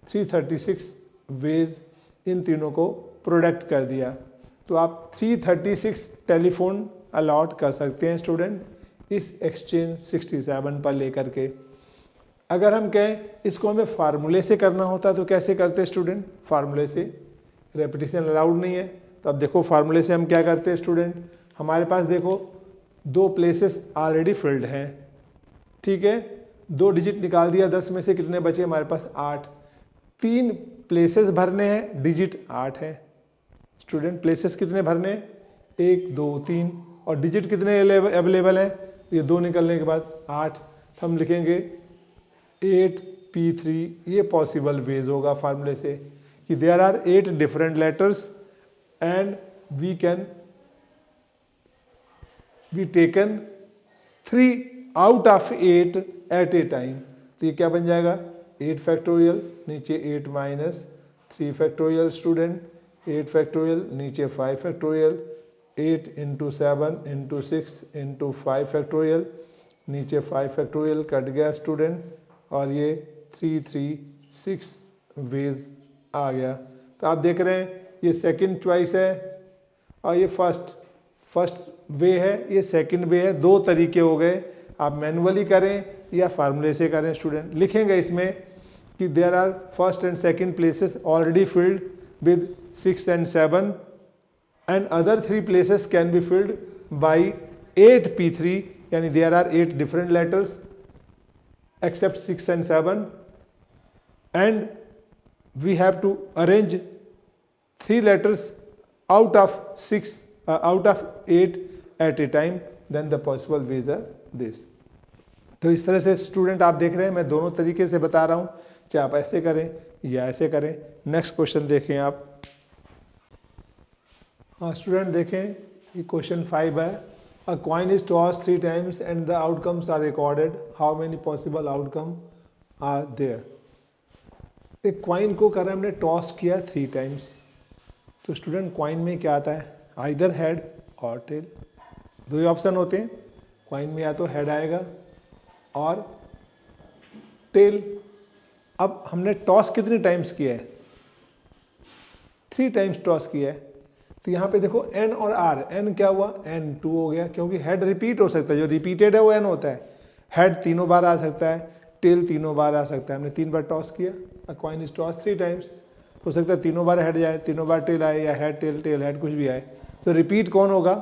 थ्री 36 वेज इन तीनों को प्रोडक्ट कर दिया। तो आप 336 टेलीफोन अलॉट कर सकते हैं स्टूडेंट इस एक्सचेंज 67 पर लेकर के। अगर हम कहें इसको हमें फार्मूले से करना होता तो कैसे करते स्टूडेंट, फार्मूले से रेपिटेशन अलाउड नहीं है। तो अब देखो फार्मूले से हम क्या करते हैं स्टूडेंट, हमारे पास देखो 2 प्लेसेस ऑलरेडी फिल्ड हैं, ठीक है, 2 डिजिट निकाल दिया, 10 में से कितने बचे हमारे पास 8। 3 प्लेसेस भरने हैं, डिजिट 8 है स्टूडेंट। प्लेसेस कितने भरने हैं, 1 2 3, और डिजिट कितने अवेलेबल हैं, ये 2 निकलने के बाद 8। तो हम लिखेंगे 8p3। ये पॉसिबल वेज होगा फार्मूले से कि there are 8 different letters and we can be taken 3 out of 8 at a time. तो ये क्या बन जाएगा, 8 फैक्टोरियल, नीचे 8 माइनस 3 फैक्टोरियल स्टूडेंट, 8 फैक्टोरियल, नीचे 5 फैक्टोरियल, 8 × 7 × 6 × 5 फैक्टोरियल, नीचे 5 फैक्टोरियल कट गया स्टूडेंट, और ये 336 वेज आ गया। तो आप देख रहे हैं ये सेकंड चॉइस है और ये फर्स्ट वे है, ये सेकंड वे है। 2 तरीके हो गए, आप मैनुअली करें या फार्मूले से करें स्टूडेंट। लिखेंगे इसमें कि there are first and second places already filled with 6 and 7 and other 3 places can be filled by 8p3, यानी there are 8 different letters except 6 and 7 and we have to arrange 3 letters out of 8 at a time, then the possible ways are this. तो इस तरह से student आप देख रहे हैं, मैं दोनों तरीके से बता रहा हूँ, चाहे आप ऐसे करें या ऐसे करें। नेक्स्ट क्वेश्चन देखें आप। हाँ स्टूडेंट देखें, ये क्वेश्चन 5 है। A coin is toss 3 times and the outcomes are recorded, how many possible outcome are there. एक कॉइन को कर हमने टॉस किया 3 times, तो स्टूडेंट कॉइन में क्या आता है, आइदर हेड और टेल। दो ही ऑप्शन होते हैं, कॉइन में या तो हेड आएगा और टेल। अब हमने टॉस कितने टाइम्स किया है, 3 times टॉस किया है, तो यहाँ पे देखो एन और आर, एन क्या हुआ, एन 2 हो गया, क्योंकि हेड रिपीट हो सकता है, जो रिपीटेड है वो एन होता है। हेड 3 बार आ सकता है, टेल 3 बार आ सकता है। हमने 3 बार टॉस किया, अ कॉइन इज टॉस 3 times, हो सकता है 3 बार हेड जाए, 3 बार टेल आए, या हेड टेल टेल हेड कुछ भी आए, तो रिपीट कौन होगा,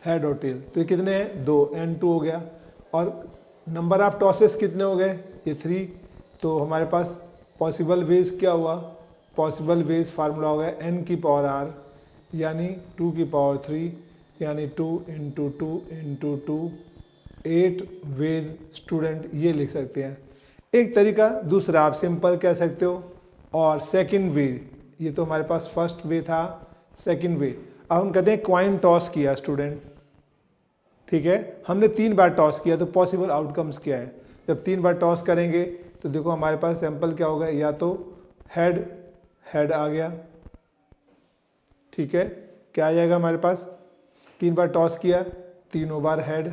हेड और टेल। तो ये कितने हैं, 2, N2 हो गया। और नंबर ऑफ टॉसेस कितने हो गए, ये 3। तो हमारे पास पॉसिबल वेज क्या हुआ, पॉसिबल वेज फार्मूला हो गया n की पावर r, यानी 2 की पावर 3, यानी 2 × 2 × 2, 8 वेज स्टूडेंट ये लिख सकते हैं। एक तरीका, दूसरा आप सिंपल कह सकते हो, और सेकंड वे, ये तो हमारे पास फर्स्ट वे था, सेकंड वे। अब हम कहते हैं क्वाइन टॉस किया स्टूडेंट, ठीक है, हमने 3 बार टॉस किया, तो पॉसिबल आउटकम्स क्या है। जब 3 बार टॉस करेंगे तो देखो हमारे पास सैंपल क्या होगा, या तो हेड हेड आ गया, ठीक है, क्या आ जाएगा हमारे पास, 3 बार टॉस किया, 3 बार हेड,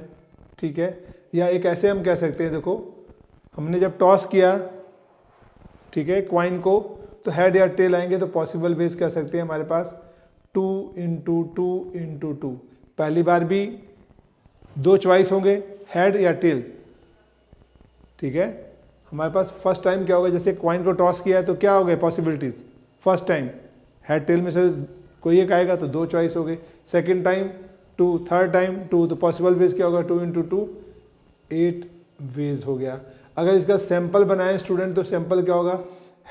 ठीक है। या एक ऐसे हम कह सकते हैं, देखो हमने जब टॉस किया, ठीक है, क्वाइन को, तो हेड या टेल आएंगे, तो पॉसिबल वेज कह सकते हैं हमारे पास 2 × 2 × 2। पहली बार भी 2 चॉइस होंगे, हेड या टेल, ठीक है। हमारे पास फर्स्ट टाइम क्या होगा, जैसे क्वाइन को टॉस किया है तो क्या हो गए possibilities, first time head tail में से कोई एक आएगा, तो 2 चॉइस हो गए। सेकेंड टाइम 2, थर्ड टाइम 2, तो पॉसिबल वेज क्या होगा, 2 × 2, 8 वेज हो गया। अगर इसका सैंपल बनाए स्टूडेंट, तो सैंपल क्या होगा,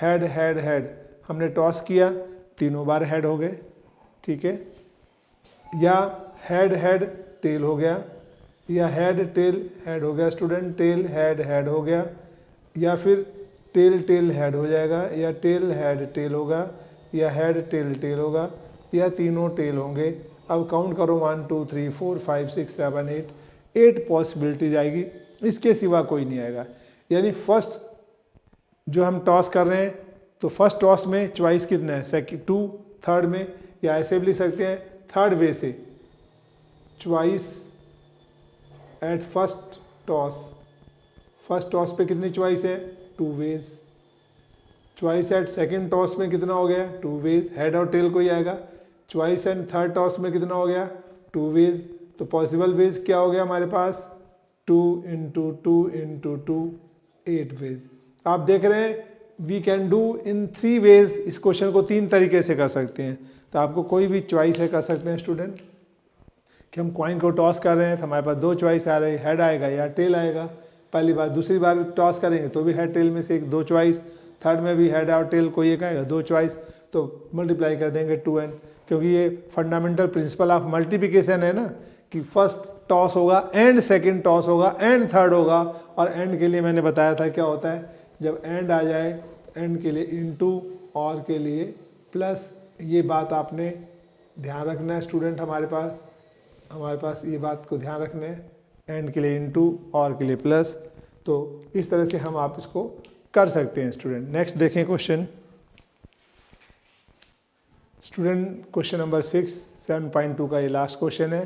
हेड हेड हेड, हमने टॉस किया, 3 बार हेड हो गए, ठीक है, या हेड हेड टेल हो गया, या हेड टेल हेड हो गया स्टूडेंट, टेल हेड हेड हो गया, या फिर टेल टेल हेड हो जाएगा, या टेल हेड टेल होगा, या हेड टेल टेल होगा, या तीनों टेल होंगे। अब काउंट करो, 1 2 3 4 5 6 7 8 पॉसिबिलिटीज आएगी, इसके सिवा कोई नहीं आएगा। यानी फर्स्ट जो हम टॉस कर रहे हैं, तो फर्स्ट टॉस में चॉइस कितना है, सेकंड 2, थर्ड में, या ऐसे भी लिख सकते हैं थर्ड वे से, choice at first toss, first toss पे कितनी चॉइस है, 2 ways. Choice at second toss में कितना हो गया, 2 वेज, हेड और टेल को ही आएगा। चॉइस एंड थर्ड टॉस में कितना हो गया, 2 वेज। तो पॉसिबल वेज क्या हो गया हमारे पास, 2 × 2 × 2, 8 वेज। आप देख रहे हैं, we can do in 3 ways, इस क्वेश्चन को 3 तरीके से कर सकते हैं। तो आपको कोई भी चॉइस है कर सकते हैं स्टूडेंट, कि हम कॉइन को टॉस कर रहे हैं, तो हमारे पास 2 चॉइस आ रही, हेड आएगा या टेल आएगा पहली बार, दूसरी बार टॉस करेंगे तो भी हेड टेल में से 2 चॉइस, थर्ड में भी हेड और टेल कोई एक आएगा, 2 चॉइस, तो मल्टीप्लाई कर देंगे 2n, क्योंकि ये फंडामेंटल प्रिंसिपल ऑफ मल्टीप्लिकेशन है ना, कि फर्स्ट टॉस होगा एंड सेकंड टॉस होगा एंड थर्ड होगा। और एंड के लिए मैंने बताया था क्या होता है, जब एंड आ जाए, एंड के लिए इनटू, और के लिए प्लस। ये बात आपने ध्यान रखना है स्टूडेंट, हमारे पास ये बात को ध्यान रखना है, एंड के लिए इनटू, और के लिए प्लस। तो इस तरह से हम आप इसको कर सकते हैं स्टूडेंट। नेक्स्ट देखें क्वेश्चन, स्टूडेंट क्वेश्चन नंबर 6, 7.2 का ये लास्ट क्वेश्चन है।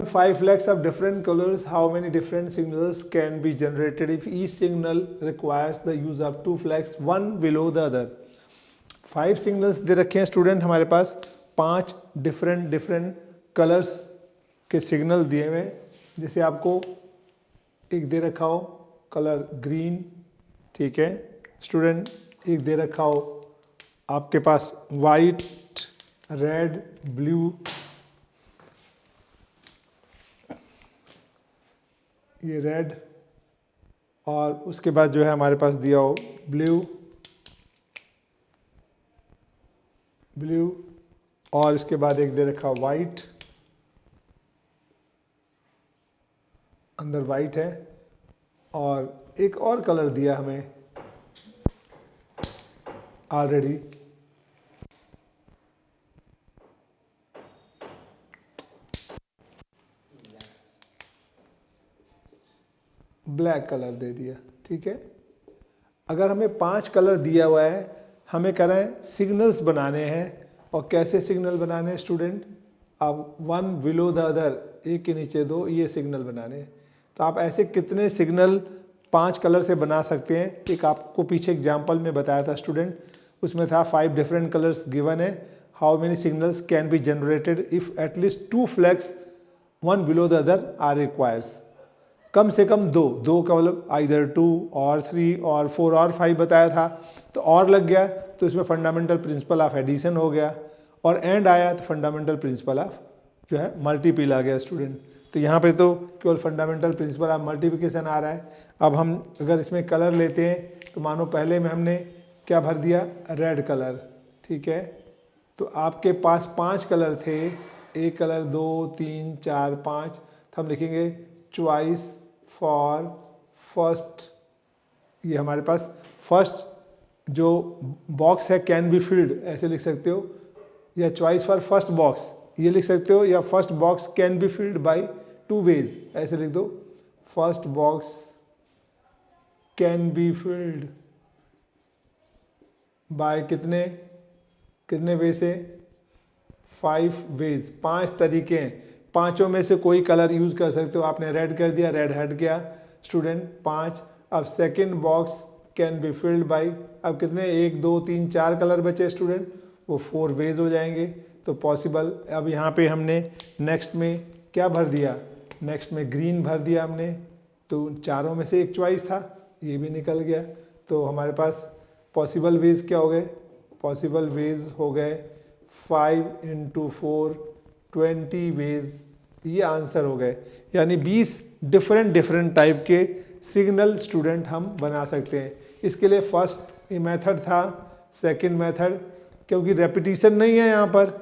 5 flags of different colors, how many different signals can be generated if each signal requires the use of 2 flags, one below the other? 5 signals दे रखे हैं student हमारे पास, 5 different colours के signal दिए हुए। जैसे आपको एक दे रखा हो कलर ग्रीन, ठीक है स्टूडेंट, एक दे रखा हो आपके पास वाइट, रेड, ब्लू, ये रेड, और उसके बाद जो है हमारे पास दिया हो ब्लू, ब्लू, और इसके बाद एक दे रखा वाइट, अंदर वाइट है, और एक और कलर दिया हमें ऑलरेडी, ब्लैक कलर दे दिया। ठीक है, अगर हमें 5 कलर दिया हुआ है, हमें कह रहे हैं सिग्नल्स बनाने हैं। और कैसे सिग्नल बनाने हैं स्टूडेंट? अब वन बिलो द अदर, एक के नीचे दो, ये सिग्नल बनाने हैं। तो आप ऐसे कितने सिग्नल 5 कलर से बना सकते हैं? एक आपको पीछे एग्जाम्पल में बताया था स्टूडेंट, उसमें था 5 डिफरेंट कलर्स गिवन है, how many signals can be generated if at least 2 flags one below the other are requires. कम से कम दो का मतलब आइदर 2 और 3 और 4 और 5 बताया था, तो और लग गया तो इसमें फंडामेंटल प्रिंसिपल ऑफ एडिशन हो गया, और एंड आया तो फंडामेंटल प्रिंसिपल ऑफ जो है मल्टीपल आ गया स्टूडेंट। तो यहाँ पे तो केवल फंडामेंटल प्रिंसिपल ऑफ मल्टीप्लिकेशन आ रहा है। अब हम अगर इसमें कलर लेते हैं तो मानो पहले में हमने क्या भर दिया? Red colour. ठीक है, तो आपके पास 5 कलर थे, 1 कलर 2 3 4 5, तो हम लिखेंगे चॉइस फॉर फर्स्ट। ये हमारे पास फर्स्ट जो बॉक्स है कैन बी फिल्ड, ऐसे लिख सकते हो, या चॉइस फॉर फर्स्ट बॉक्स ये लिख सकते हो, या first box can be filled by 2 ways, ऐसे लिख दो। First box can be filled by कितने वे से? 5 वेज, 5 तरीके हैं। 5 में से कोई कलर यूज कर सकते हो। आपने रेड कर दिया, रेड हट गया स्टूडेंट 5। अब second box can be filled by, अब कितने? 1 2 3 4 कलर बचे स्टूडेंट, वो 4 वेज हो जाएंगे, तो पॉसिबल। अब यहाँ पे हमने नेक्स्ट में क्या भर दिया? नेक्स्ट में ग्रीन भर दिया हमने, तो चारों में से एक चॉइस था, ये भी निकल गया। तो हमारे पास पॉसिबल वेज क्या हो गए? पॉसिबल वेज हो गए 5 × 4 20 वेज, ये आंसर हो गए। यानी 20 डिफरेंट टाइप के सिग्नल स्टूडेंट हम बना सकते हैं। इसके लिए फर्स्ट मेथड था, सेकंड मेथड, क्योंकि रेपिटिशन नहीं है, यहाँ पर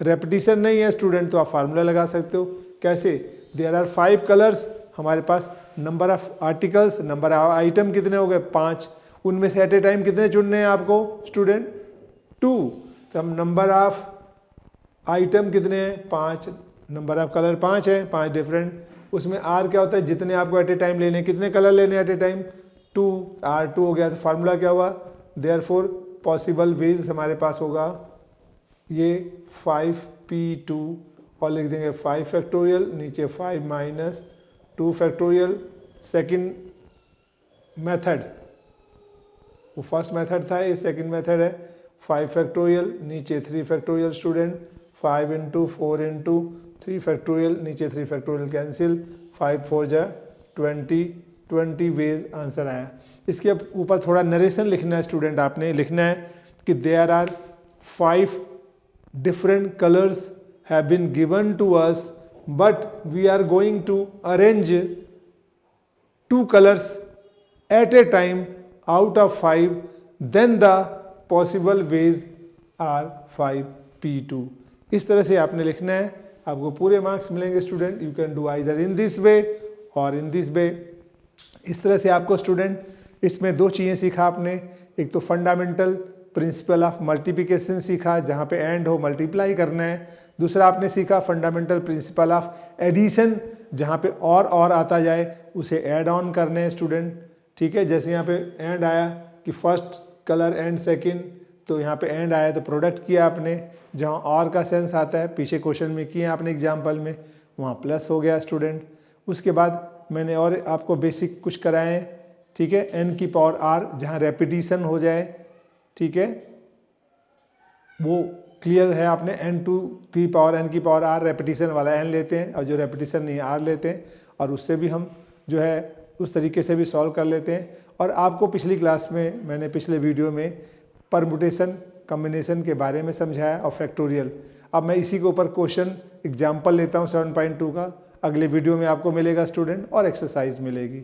रेपिटिशन नहीं है स्टूडेंट, तो आप फार्मूला लगा सकते हो। कैसे? देयर आर 5 कलर्स, हमारे पास number of articles, number of item कितने हो गए? 5। उनमें से एट ए टाइम कितने चुनने हैं आपको स्टूडेंट? 2। तो हम नंबर ऑफ आइटम कितने हैं? 5। नंबर ऑफ कलर 5 है, 5 डिफरेंट। उसमें आर क्या होता है? जितने आपको एट ए टाइम लेने, कितने कलर लेने एट ए टाइम? 2। R2 हो गया, तो फार्मूला क्या हुआ? देयरफॉर पॉसिबल वेज हमारे पास होगा ये 5p2, और लिख देंगे 5 फैक्टोरियल, नीचे 5 माइनस 2 फैक्टोरियल। सेकेंड मेथड, वो फर्स्ट मेथड था, ये सेकेंड मेथड है। 5 फैक्टोरियल, नीचे 3 फैक्टोरियल स्टूडेंट, 5 × 4 × 3 फैक्टोरियल, नीचे 3 फैक्टोरियल कैंसिल, 5 4 जा 20 वेज आंसर आया। इसके ऊपर थोड़ा नरेशन लिखना है स्टूडेंट, आपने लिखना है कि there are 5 different colors have been given to us, but we are going to arrange 2 colors at a time out of 5, then the possible ways are 5p2। इस तरह से आपने लिखना है, आपको पूरे मार्क्स मिलेंगे student. You can do either in this way और इन दिस वे। इस तरह से आपको स्टूडेंट इसमें 2 चीज़ें सीखा आपने, एक तो फंडामेंटल प्रिंसिपल ऑफ मल्टीप्लिकेशन सीखा, जहाँ पे एंड हो मल्टीप्लाई करना है। दूसरा आपने सीखा फंडामेंटल प्रिंसिपल ऑफ एडिशन, जहाँ पे और आता जाए उसे ऐड ऑन करने हैं स्टूडेंट। ठीक है, जैसे यहाँ पे एंड आया कि फर्स्ट कलर एंड सेकंड, तो यहाँ पे एंड आया तो प्रोडक्ट किया आपने। जहाँ और का सेंस आता है पीछे क्वेश्चन में किए आपने एग्जाम्पल में, वहाँ प्लस हो गया स्टूडेंट। उसके बाद मैंने और आपको बेसिक कुछ कराए हैं। ठीक है, n की पावर r, जहाँ रेपिटिशन हो जाए, ठीक है, वो क्लियर है आपने। n2 की पावर n की पावर r रेपिटिशन वाला n लेते हैं, और जो रेपिटिशन नहीं r लेते हैं, और उससे भी हम जो है उस तरीके से भी सॉल्व कर लेते हैं। और आपको पिछली क्लास में मैंने पिछले वीडियो में परमुटेशन कम्बिनेशन के बारे में समझाया और फैक्टोरियल। अब मैं इसी के ऊपर क्वेश्चन एग्जाम्पल लेता हूँ 7.2 का, अगले वीडियो में आपको मिलेगा स्टूडेंट, और एक्सरसाइज मिलेगी।